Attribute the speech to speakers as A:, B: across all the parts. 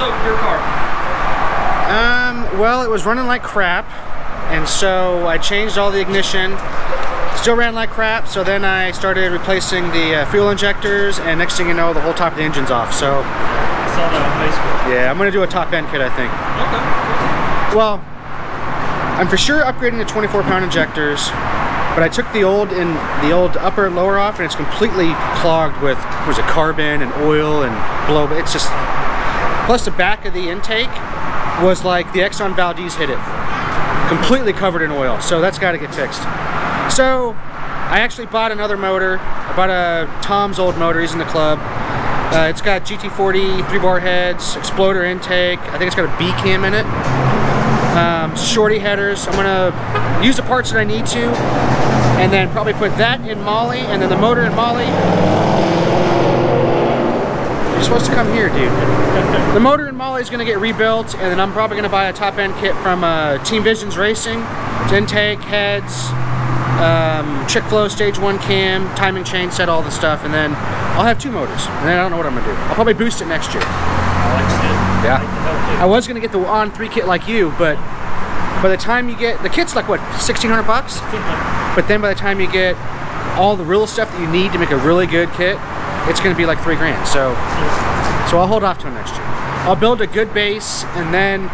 A: up with your car?
B: Well, it was running like crap, and so I changed all the ignition. Still ran like crap, so then I started replacing the fuel injectors, and next thing you know, the whole top of the engine's off. So
A: I saw that on Facebook.
B: yeah, I'm gonna do a top end kit, I think.
A: Okay.
B: Well, I'm for sure upgrading to 24-pound injectors, but I took the old upper and lower off, and it's completely clogged with carbon and oil and blow. It's just, plus the back of the intake was like the Exxon Valdez hit it, completely covered in oil. So that's got to get fixed. So I actually bought another motor. I bought a Tom's old motor. He's in the club. It's got GT40 3-bar heads, exploder intake. I think it's got a B cam in it. Shorty headers. I'm gonna use the parts that I need to, and then probably put that in Molly, and then the motor in Molly. You're supposed to come here, dude. The motor in Molly is gonna get rebuilt, and then I'm probably gonna buy a top end kit from Team Visions Racing. It's intake, heads, trick flow, stage 1 cam, timing chain set, all the stuff, and then I'll have 2 motors, and then I don't know what I'm gonna do. I'll probably boost it next year.
A: I like the kit.
B: Yeah. I was gonna get the on 3 kit like you, but by the time you get the kit's like what, 1,600 bucks? But then by the time you get all the real stuff that you need to make a really good kit, it's gonna be like 3 grand. So I'll hold off till next year. I'll build a good base, and then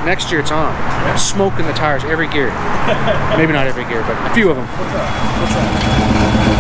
B: next year it's on.
A: Yeah.
B: Smoking the tires every gear. Maybe not every gear, but a few of them.
A: What's that?